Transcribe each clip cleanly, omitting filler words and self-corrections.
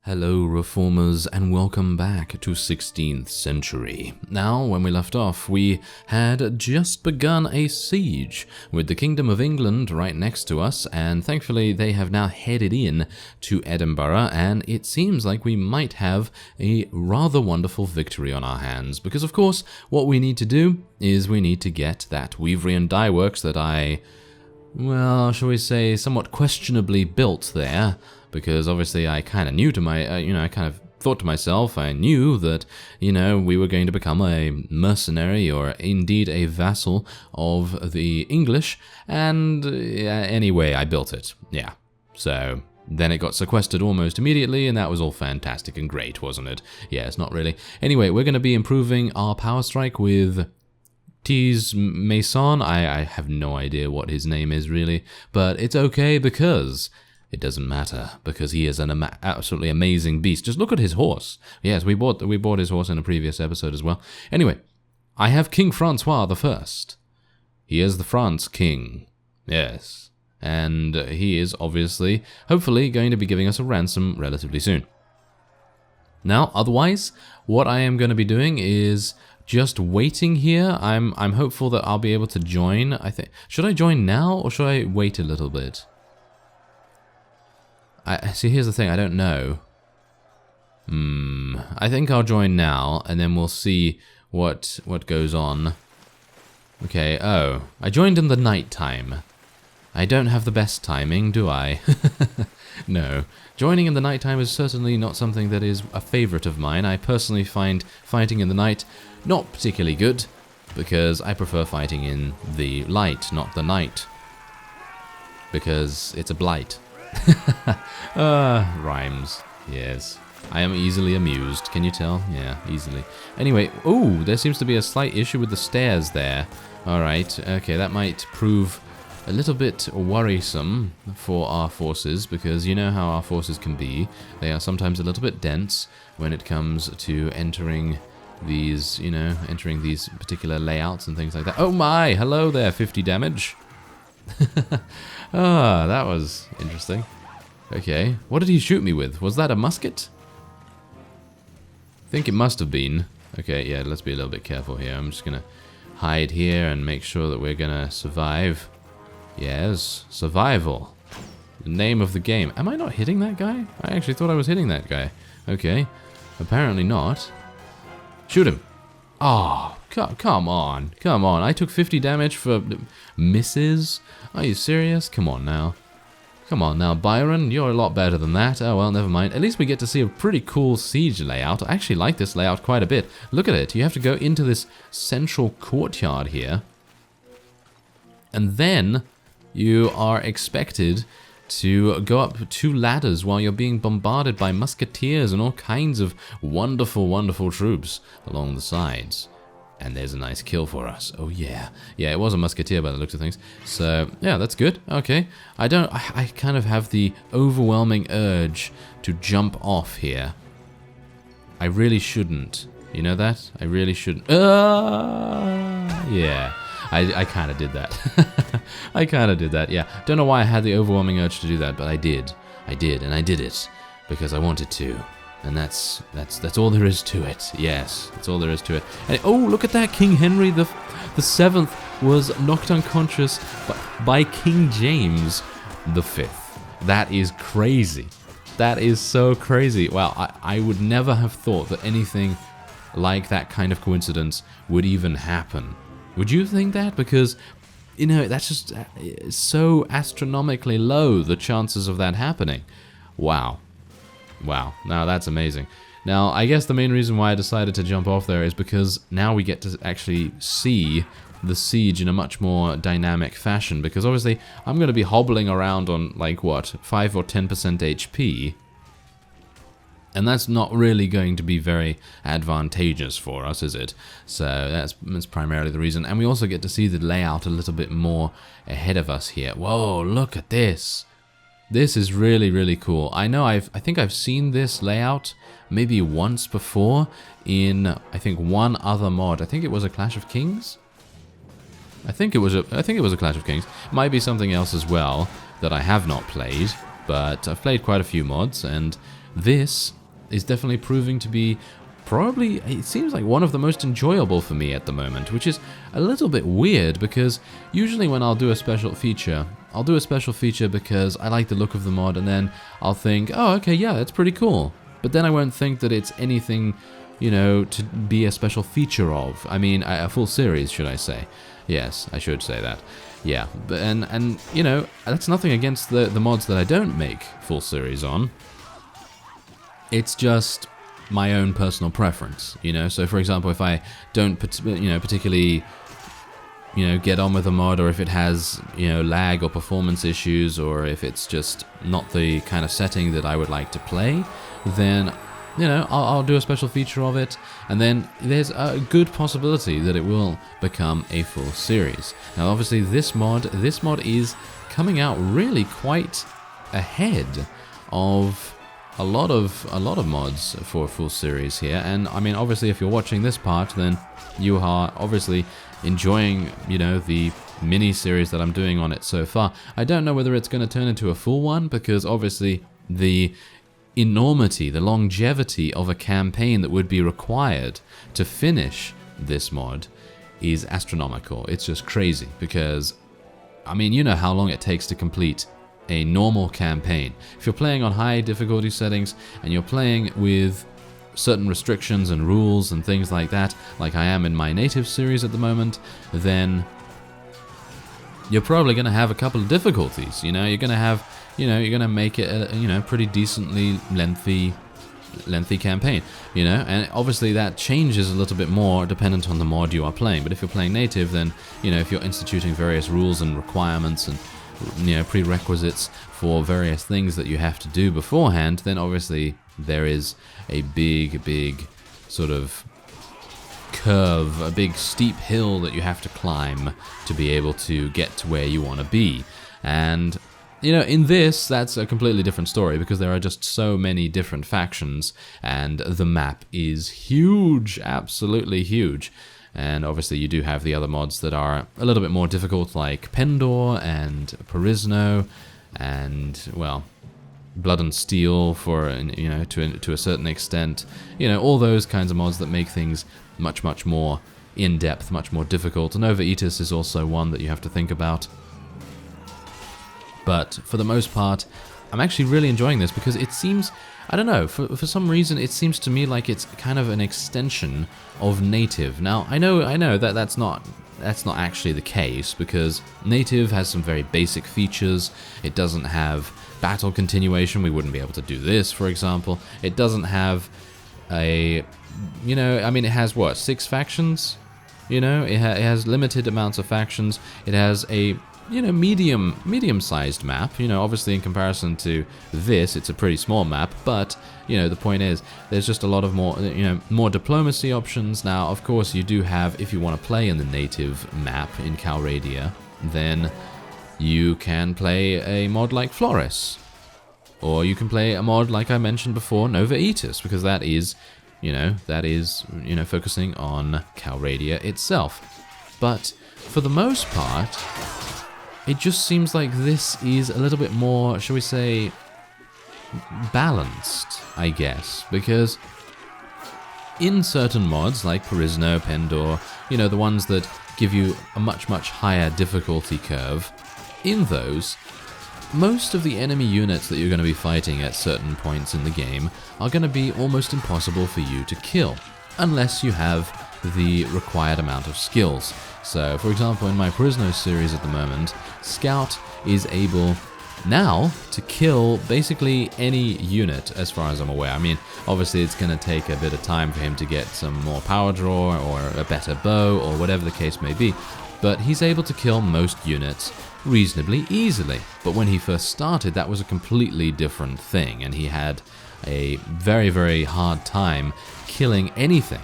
Hello Reformers and welcome back to 16th Century. Now, when we left off, we had just begun a siege with the Kingdom of England right next to us, and thankfully they have now headed in to Edinburgh, and it seems like we might have a rather wonderful victory on our hands, because of course what we need to do is we need to get that Weaverian dye works that well, shall we say, somewhat questionably built there, because obviously I kind of knew to my, I kind of thought to myself, I knew that, we were going to become a mercenary or indeed a vassal of the English, and anyway, I built it, yeah. So then it got sequestered almost immediately, and that was all fantastic and great, wasn't it? Yes, not really. Anyway, we're going to be improving our power strike with Tees Mason. I have no idea what his name is really, but it's okay because it doesn't matter, because he is an absolutely amazing beast. Just look at his horse. Yes, we bought his horse in a previous episode as well. Anyway, I have King Francois the First. He is the France King. Yes, and he is obviously, hopefully, going to be giving us a ransom relatively soon. Now, otherwise, what I am going to be doing is just waiting here. I'm hopeful that I'll be able to join. I think, should I join now or should I wait a little bit? See, here's the thing, I don't know. I think I'll join now, and then we'll see what goes on. Okay, oh, I joined in the night time. I don't have the best timing, do I? No. Joining in the night time is certainly not something that is a favorite of mine. I personally find fighting in the night not particularly good, because I prefer fighting in the light, not the night. Because it's a blight. Rhymes. Yes. I am easily amused. Can you tell? Yeah, easily. Anyway, oh, there seems to be a slight issue with the stairs there. Alright, okay, that might prove a little bit worrisome for our forces, because you know how our forces can be. They are sometimes a little bit dense when it comes to entering these, entering these particular layouts and things like that. Oh my! Hello there, 50 damage. Ah, that was interesting. Okay, what did he shoot me with? Was that a musket? I think it must have been. Okay, yeah, let's be a little bit careful here. I'm just gonna hide here and make sure that we're gonna survive. Yes, survival. The name of the game. Am I not hitting that guy? I actually thought I was hitting that guy. Okay, apparently not. Shoot him. Oh, come on. Come on. I took 50 damage for misses? Are you serious? Come on now. Come on now, Byron. You're a lot better than that. Oh, well, never mind. At least we get to see a pretty cool siege layout. I actually like this layout quite a bit. Look at it. You have to go into this central courtyard here. And then you are expected to go up 2 ladders while you're being bombarded by musketeers and all kinds of wonderful, wonderful troops along the sides. And there's a nice kill for us. Oh yeah. Yeah, it was a musketeer by the looks of things. So, yeah, that's good. Okay. I kind of have the overwhelming urge to jump off here. I really shouldn't. You know that? I really shouldn't. Yeah. I kind of did that. I kind of did that, yeah. Don't know why I had the overwhelming urge to do that, but I did. I did, and I did it because I wanted to. And that's all there is to it. Yes, that's all there is to it. And oh, look at that! King Henry the Seventh was knocked unconscious by King James the Fifth. That is crazy. That is so crazy. Wow, I would never have thought that anything like that kind of coincidence would even happen. Would you think that? Because, that's just so astronomically low, the chances of that happening. Wow. Wow. Now, that's amazing. Now, I guess the main reason why I decided to jump off there is because now we get to actually see the siege in a much more dynamic fashion, because obviously I'm going to be hobbling around on, 5 or 10% HP. And that's not really going to be very advantageous for us, is it? So that's primarily the reason. And we also get to see the layout a little bit more ahead of us here. Whoa, look at this. This is really, really cool. I know I think I've seen this layout maybe once before in, I think, one other mod. I think it was a Clash of Kings. I think it was a Clash of Kings. It might be something else as well that I have not played, but I've played quite a few mods, and this is definitely proving to be probably, it seems like one of the most enjoyable for me at the moment, which is a little bit weird because usually when I'll do a special feature, I'll do a special feature because I like the look of the mod, and then I'll think, oh, okay, yeah, that's pretty cool. But then I won't think that it's anything, you know, to be a special feature of. I mean, a full series, should I say. Yes, I should say that. Yeah, but, and you know, that's nothing against the mods that I don't make full series on. It's just my own personal preference, you know. So, for example, if I don't, particularly, you know, get on with a mod, or if it has, you know, lag or performance issues, or if it's just not the kind of setting that I would like to play, then, you know, I'll do a special feature of it, and then there's a good possibility that it will become a full series. Now, obviously, this mod is coming out really quite ahead of a lot of mods for a full series here, and I mean, obviously, if you're watching this part, then you are obviously enjoying, you know, the mini series that I'm doing on it so far. I don't know whether it's going to turn into a full one, because obviously the enormity, the longevity of a campaign that would be required to finish this mod is astronomical. It's just crazy, because I mean, you know how long it takes to complete a normal campaign. If you're playing on high difficulty settings and you're playing with certain restrictions and rules and things like that, like I am in my native series at the moment, then you're probably going to have a couple of difficulties. You know, you're going to have, you know, you're going to make it a, you know, pretty decently lengthy campaign, you know, and obviously that changes a little bit more dependent on the mod you are playing. But if you're playing native, then, you know, if you're instituting various rules and requirements and, you know, prerequisites for various things that you have to do beforehand, then obviously there is a big sort of curve, a big steep hill that you have to climb to be able to get to where you want to be. And, you know, in this, that's a completely different story, because there are just so many different factions, and the map is huge, absolutely huge. And obviously you do have the other mods that are a little bit more difficult, like Pendor and Perisno, and, well, Blood and Steel for, you know, to a certain extent. You know, all those kinds of mods that make things much more in-depth, much more difficult. And Overeaters is also one that you have to think about. But for the most part, I'm actually really enjoying this, because it seems, I don't know, for some reason it seems to me like it's kind of an extension of native. Now, I know that that's not actually the case, because native has some very basic features. It doesn't have battle continuation. We wouldn't be able to do this, for example. It doesn't have a, you know, I mean, it has what, 6 factions? You know, it has limited amounts of factions. It has a, you know, medium-sized map. You know, obviously in comparison to this, it's a pretty small map, but, you know, the point is, there's just a lot of more, you know, more diplomacy options. Now, of course, you do have, if you want to play in the native map in Calradia, then you can play a mod like Floris, or you can play a mod like I mentioned before, Overeaters, because that is, you know, focusing on Calradia itself. But for the most part, it just seems like this is a little bit more, shall we say, balanced, I guess, because in certain mods like Perisno, Pendor, you know, the ones that give you a much higher difficulty curve, in those, most of the enemy units that you're going to be fighting at certain points in the game are going to be almost impossible for you to kill, unless you have the required amount of skills. So, for example, in my Perisno series at the moment, Scout is able now to kill basically any unit, as far as I'm aware. I mean, obviously it's going to take a bit of time for him to get some more power draw or a better bow or whatever the case may be, but he's able to kill most units reasonably easily. But when he first started, that was a completely different thing, and he had a very hard time killing anything.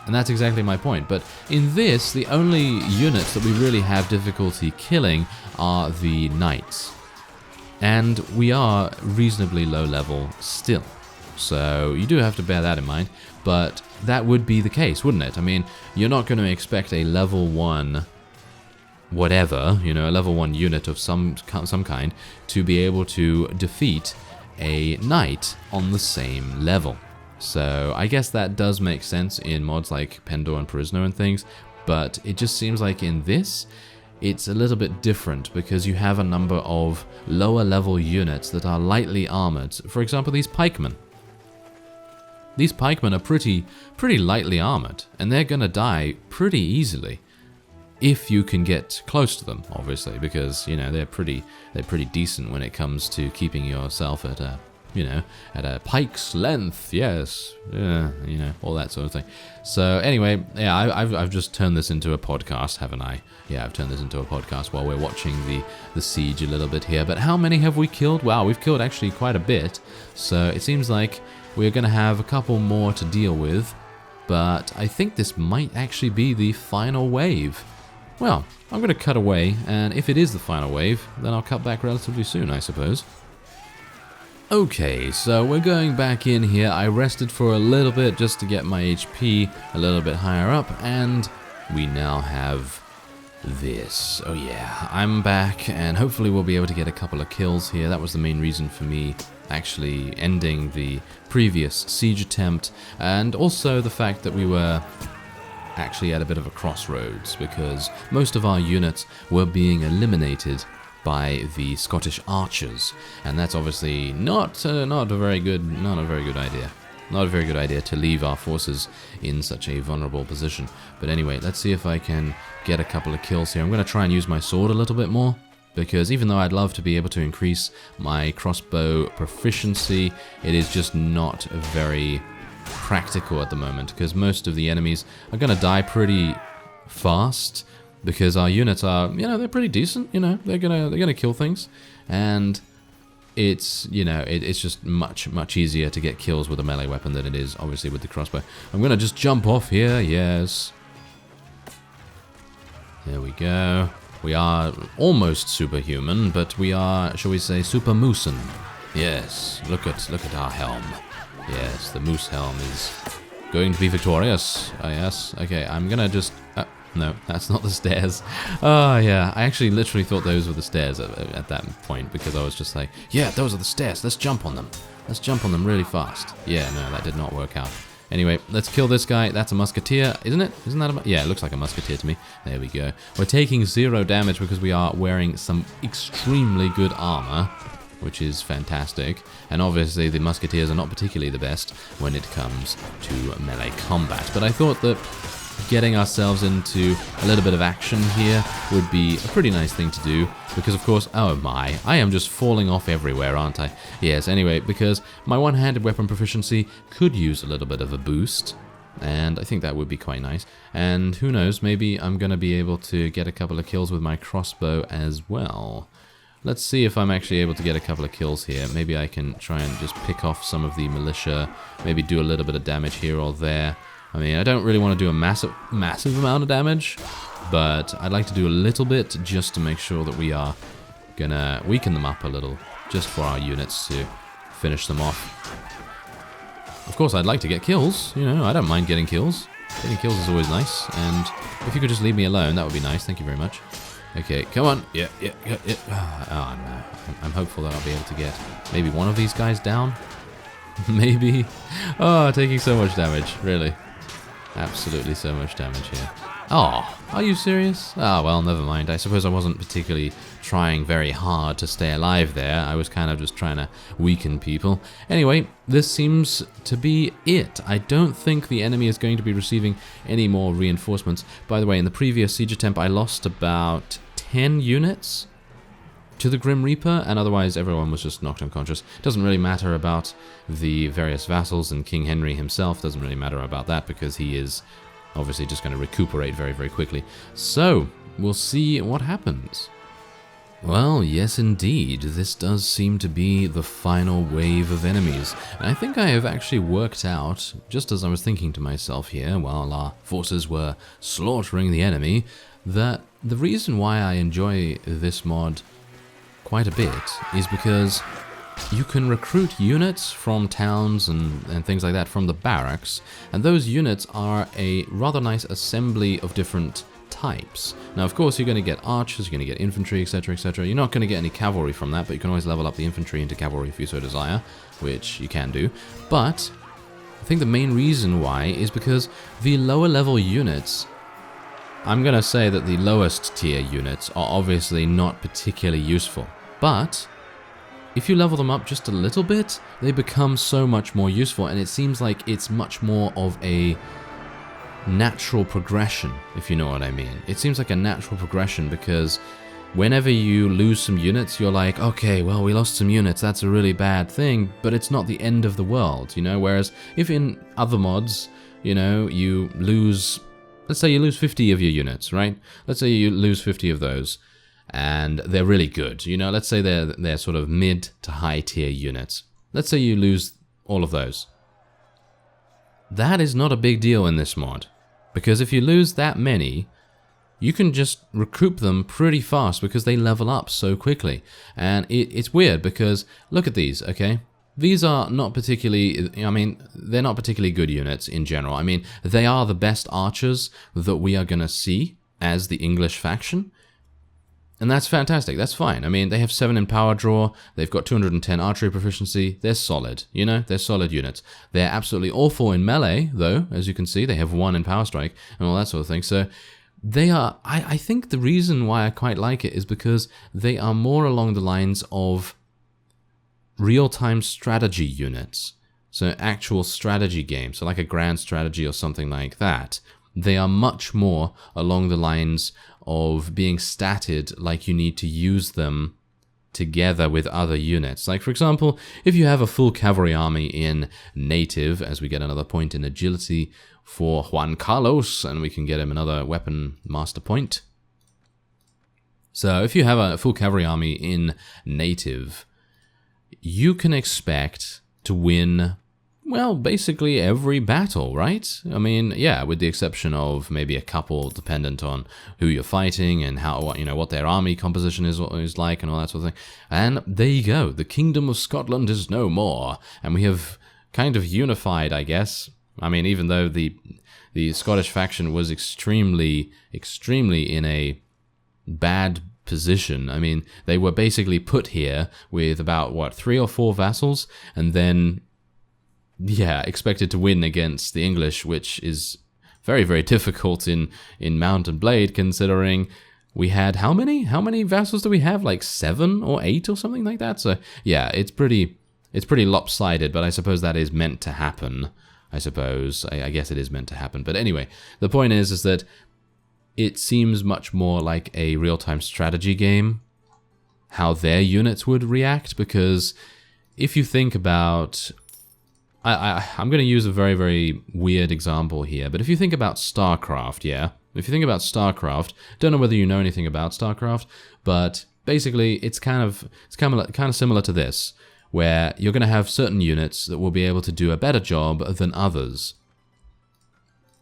And that's exactly my point. But in this, the only units that we really have difficulty killing are the knights. And we are reasonably low level still. So you do have to bear that in mind. But that would be the case, wouldn't it? I mean, you're not going to expect a level 1 whatever, you know, a level 1 unit of some kind to be able to defeat a knight on the same level. So I guess that does make sense in mods like Pendor and Perisno and things, but it just seems like in this, it's a little bit different because you have a number of lower level units that are lightly armored. For example, these pikemen. These pikemen are pretty lightly armored, and they're gonna die pretty easily if you can get close to them, obviously, because you know they're pretty decent when it comes to keeping yourself at a at a pike's length. Yes, you know, all that sort of thing. So anyway, yeah, I've just turned this into a podcast, haven't I? Yeah, I've turned this into a podcast while we're watching the siege a little bit here. But how many have we killed? Wow, we've killed actually quite a bit. So it seems like we're going to have a couple more to deal with. But I think this might actually be the final wave. Well, I'm going to cut away, and if it is the final wave, then I'll cut back relatively soon, I suppose. Okay, so we're going back in here. I rested for a little bit just to get my HP a little bit higher up, and we now have this. Oh yeah, I'm back, and hopefully we'll be able to get a couple of kills here. That was the main reason for me actually ending the previous siege attempt, and also the fact that we were actually at a bit of a crossroads because most of our units were being eliminated by the Scottish archers, and that's obviously not a very good idea. Not a very good idea to leave our forces in such a vulnerable position. But anyway, let's see if I can get a couple of kills here. I'm going to try and use my sword a little bit more, because even though I'd love to be able to increase my crossbow proficiency, it is just not very practical at the moment, because most of the enemies are going to die pretty fast, because our units are, they're pretty decent, they're gonna kill things, and it's, it's just much easier to get kills with a melee weapon than it is, obviously, with the crossbow. I'm gonna just jump off here, yes. There we go. We are almost superhuman, but we are, shall we say, super moosen. Yes, look at our helm. Yes, the moose helm is going to be victorious. Oh, yes. Okay, I'm gonna just... no, that's not the stairs. Oh, yeah. I actually literally thought those were the stairs at that point, because I was just like, yeah, those are the stairs. Let's jump on them. Let's jump on them really fast. Yeah, no, that did not work out. Anyway, let's kill this guy. That's a musketeer, isn't it? Isn't that a... yeah, it looks like a musketeer to me. There we go. We're taking 0 damage because we are wearing some extremely good armor, which is fantastic. And obviously the musketeers are not particularly the best when it comes to melee combat. But I thought that getting ourselves into a little bit of action here would be a pretty nice thing to do, because of course, oh my, I am just falling off everywhere, aren't I? Yes, anyway, because my one-handed weapon proficiency could use a little bit of a boost, and I think that would be quite nice. And who knows, maybe I'm going to be able to get a couple of kills with my crossbow as well. Let's see if I'm actually able to get a couple of kills here. Maybe I can try and just pick off some of the militia, maybe do a little bit of damage here or there. I mean, I don't really want to do a massive amount of damage, but I'd like to do a little bit just to make sure that we are gonna weaken them up a little, just for our units to finish them off. Of course, I'd like to get kills, I don't mind getting kills. Getting kills is always nice, and if you could just leave me alone, that would be nice, thank you very much. Okay, come on, yeah. Oh no, I'm hopeful that I'll be able to get maybe one of these guys down. Maybe. Oh, taking so much damage, really. Absolutely so much damage here. Oh, are you serious? Oh, well, never mind. I suppose I wasn't particularly trying very hard to stay alive there. I was kind of just trying to weaken people. Anyway, this seems to be it. I don't think the enemy is going to be receiving any more reinforcements. By the way, in the previous siege attempt, I lost about 10 units to the Grim Reaper, and otherwise everyone was just knocked unconscious. Doesn't really matter about the various vassals, and King Henry himself doesn't really matter about that, because he is obviously just going to recuperate very, very quickly. So, we'll see what happens. Well, yes indeed, this does seem to be the final wave of enemies. And I think I have actually worked out, just as I was thinking to myself here, while our forces were slaughtering the enemy, that the reason why I enjoy this mod quite a bit is because you can recruit units from towns and things like that from the barracks, and those units are a rather nice assembly of different types. Now, of course, you're going to get archers, you're going to get infantry, etc., etc. You're not going to get any cavalry from that, but you can always level up the infantry into cavalry if you so desire, which you can do. But I think the main reason why is because the lower level units, I'm going to say that the lowest tier units are obviously not particularly useful, but if you level them up just a little bit, they become so much more useful, and it seems like it's much more of a natural progression, if you know what I mean. It seems like a natural progression because whenever you lose some units, you're like, okay, well, we lost some units, that's a really bad thing, but it's not the end of the world, you know? Whereas if in other mods, you know, you lose, let's say you lose 50 of your units, right? Let's say you lose 50 of those, and they're really good, you know? Let's say they're sort of mid to high tier units. Let's say you lose all of those. That is not a big deal in this mod, because if you lose that many, you can just recoup them pretty fast because they level up so quickly. And it's weird because, look at these, okay? These are not particularly, I mean, they're not particularly good units in general. I mean, they are the best archers that we are going to see as the English faction. And that's fantastic, that's fine. I mean, they have 7 in power draw, they've got 210 archery proficiency, they're solid, you know, they're solid units. They're absolutely awful in melee, though, as you can see, they have 1 in power strike and all that sort of thing. So they are, I think the reason why I quite like it is because they are more along the lines of real-time strategy units. So actual strategy games, so like a grand strategy or something like that. They are much more along the lines of being statted like you need to use them together with other units. Like, for example, if you have a full cavalry army in native, as we get another point in agility for Juan Carlos, and we can get him another weapon master point. So if you have a full cavalry army in native, you can expect to win, well, basically every battle, right? I mean, yeah, with the exception of maybe a couple dependent on who you're fighting and how, you know, what their army composition is like and all that sort of thing. And there you go. The Kingdom of Scotland is no more. And we have kind of unified, I guess. I mean, even though the Scottish faction was extremely in a bad position. I mean, they were basically put here with about, what, 3 or 4 vassals, and then, yeah, expected to win against the English, which is very, very difficult in Mount and Blade, considering we had how many? How many vassals do we have? Like 7 or 8 or something like that? So, yeah, it's pretty lopsided, but I suppose that is meant to happen. I suppose. I guess it is meant to happen. But anyway, the point is that it seems much more like a real-time strategy game, how their units would react, because if you think about... I'm going to use a very, very weird example here, but if you think about StarCraft, yeah? If you think about StarCraft, don't know whether you know anything about StarCraft, but basically it's kind of similar to this, where you're going to have certain units that will be able to do a better job than others.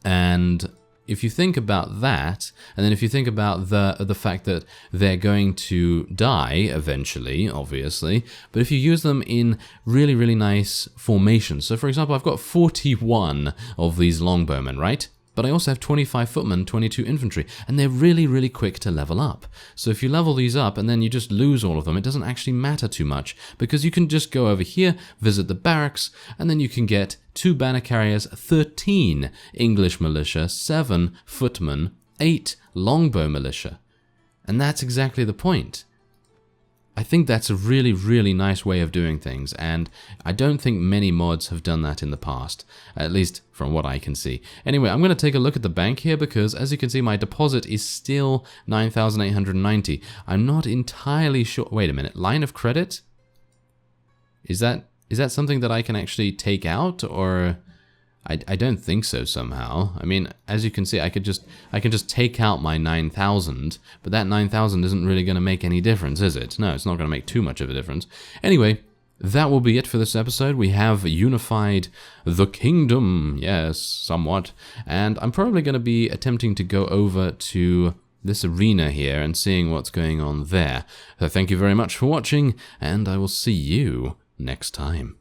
And if you think about that, and then if you think about the fact that they're going to die eventually, obviously, but if you use them in really, really nice formations. So for example, I've got 41 of these longbowmen, right? But I also have 25 footmen, 22 infantry, and they're really, really quick to level up. So if you level these up and then you just lose all of them, it doesn't actually matter too much, because you can just go over here, visit the barracks, and then you can get 2 banner carriers, 13 English militia, 7 footmen, 8 longbow militia. And that's exactly the point. I think that's a really, really nice way of doing things, and I don't think many mods have done that in the past, at least from what I can see. Anyway, I'm going to take a look at the bank here, because as you can see, my deposit is still 9,890. I'm not entirely sure... Wait a minute, line of credit? Is that something that I can actually take out, or... I don't think so somehow. I mean, as you can see, I can just take out my 9,000, but that 9,000 isn't really going to make any difference, is it? No, it's not going to make too much of a difference. Anyway, that will be it for this episode. We have unified the kingdom, yes, somewhat, and I'm probably going to be attempting to go over to this arena here and seeing what's going on there. So thank you very much for watching, and I will see you next time.